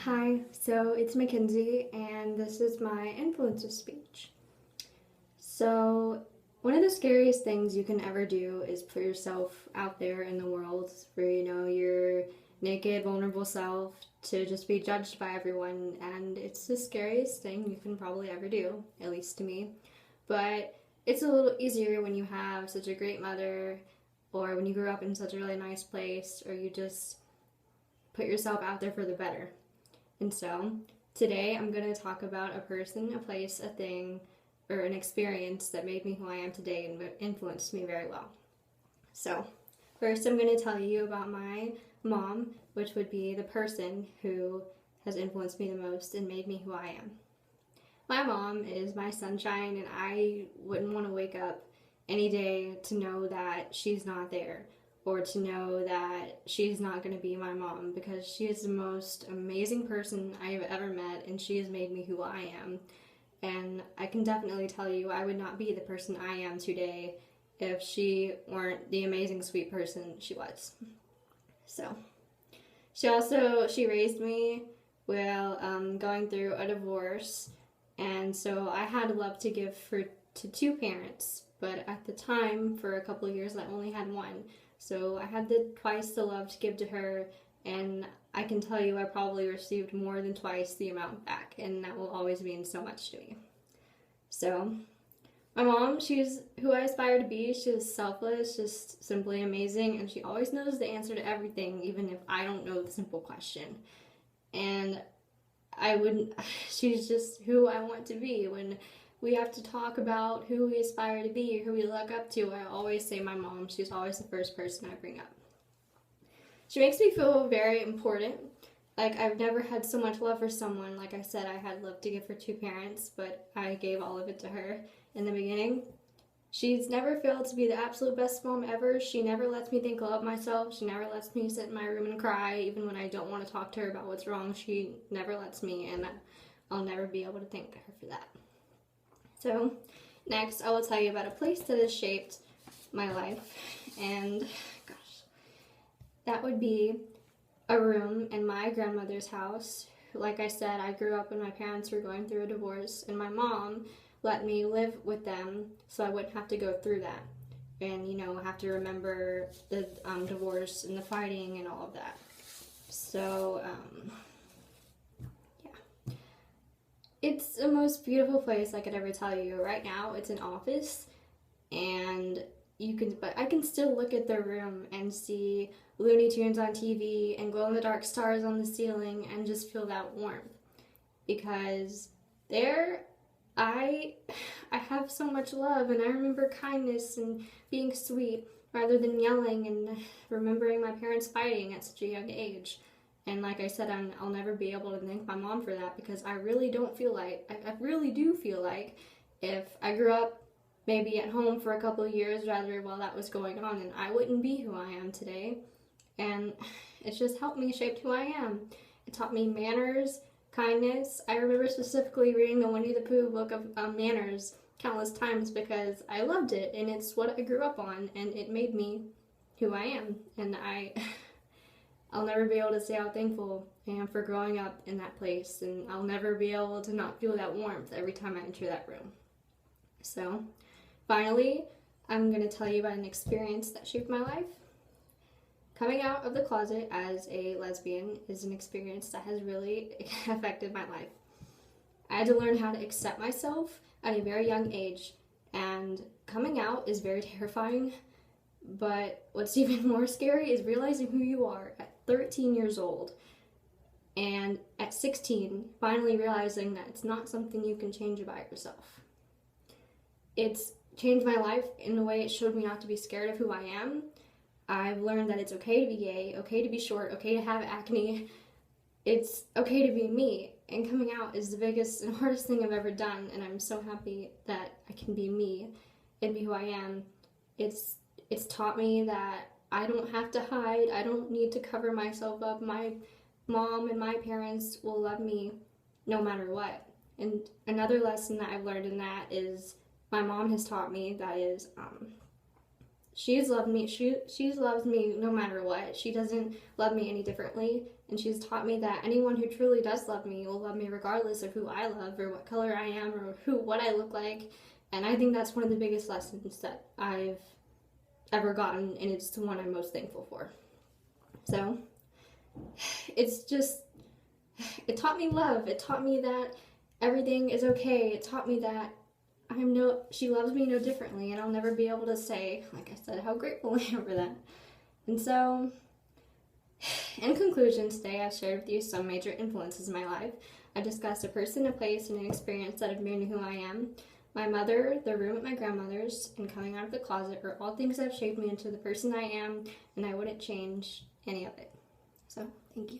Hi, so it's Mackenzie, and this is my influencer speech. So, one of the scariest things you can ever do is put yourself out there in the world for, your naked, vulnerable self to just be judged by everyone, and it's the scariest thing you can probably ever do, at least to me. But it's a little easier when you have such a great mother, or when you grew up in such a really nice place, or you just put yourself out there for the better. And so, today I'm going to talk about a person, a place, a thing, or an experience that made me who I am today and influenced me very well. So, first I'm going to tell you about my mom, which would be the person who has influenced me the most and made me who I am. My mom is my sunshine, and I wouldn't want to wake up any day to know that she's not there, or to know that she's not going to be my mom, because she is the most amazing person I have ever met, and she has made me who I am. And I can definitely tell you I would not be the person I am today if she weren't the amazing, sweet person she was. So, she raised me while going through a divorce, and so I had love to give to two parents, but at the time, for a couple of years, I only had one. So I had twice the love to give to her, and I can tell you I probably received more than twice the amount back, and that will always mean so much to me. So, my mom, she's who I aspire to be. She's selfless, just simply amazing, and she always knows the answer to everything, even if I don't know the simple question. And she's just who I want to be. When we have to talk about who we aspire to be or who we look up to, I always say my mom. She's always the first person I bring up. She makes me feel very important. Like, I've never had so much love for someone. Like I said, I had love to give for two parents, but I gave all of it to her in the beginning. She's never failed to be the absolute best mom ever. She never lets me think ill of myself. She never lets me sit in my room and cry, even when I don't want to talk to her about what's wrong. She never lets me, and I'll never be able to thank her for that. So, next I will tell you about a place that has shaped my life, and gosh, that would be a room in my grandmother's house. Like I said, I grew up when my parents were going through a divorce, and my mom let me live with them so I wouldn't have to go through that and, have to remember the divorce and the fighting and all of that. So, it's the most beautiful place I could ever tell you. Right now, it's an office, and but I can still look at the room and see Looney Tunes on TV and glow-in-the-dark stars on the ceiling and just feel that warmth. Because there, I have so much love, and I remember kindness and being sweet rather than yelling, and remembering my parents fighting at such a young age. And like I said, I'll never be able to thank my mom for that, because I really do feel like if I grew up maybe at home for a couple of years rather while that was going on, and I wouldn't be who I am today. And it's just helped me shape who I am. It taught me manners, kindness. I remember specifically reading the Winnie the Pooh book of manners countless times because I loved it, and it's what I grew up on, and it made me who I am. And I'll never be able to say how thankful I am for growing up in that place, and I'll never be able to not feel that warmth every time I enter that room. So, finally, I'm going to tell you about an experience that shaped my life. Coming out of the closet as a lesbian is an experience that has really affected my life. I had to learn how to accept myself at a very young age, and coming out is very terrifying, but what's even more scary is realizing who you are at 13 years old, and at 16, finally realizing that it's not something you can change about yourself. It's changed my life in a way it showed me not to be scared of who I am. I've learned that it's okay to be gay, okay to be short, okay to have acne. It's okay to be me, and coming out is the biggest and hardest thing I've ever done, and I'm so happy that I can be me and be who I am. It's taught me that I don't have to hide. I don't need to cover myself up. My mom and my parents will love me no matter what. And another lesson that I've learned in that is my mom has taught me that is she's loved me. She's loves me no matter what. She doesn't love me any differently. And she's taught me that anyone who truly does love me will love me regardless of who I love or what color I am or what I look like. And I think that's one of the biggest lessons that I've ever gotten, and it's the one I'm most thankful for. So it's just, it taught me love. It taught me that everything is okay. It taught me that she loves me no differently, and I'll never be able to say, like I said, how grateful I am for that. And so, in conclusion, today I've shared with you some major influences in my life. I discussed a person, a place, and an experience that have made me who I am. My mother, the room at my grandmother's, and coming out of the closet are all things that have shaped me into the person I am, and I wouldn't change any of it. So, thank you.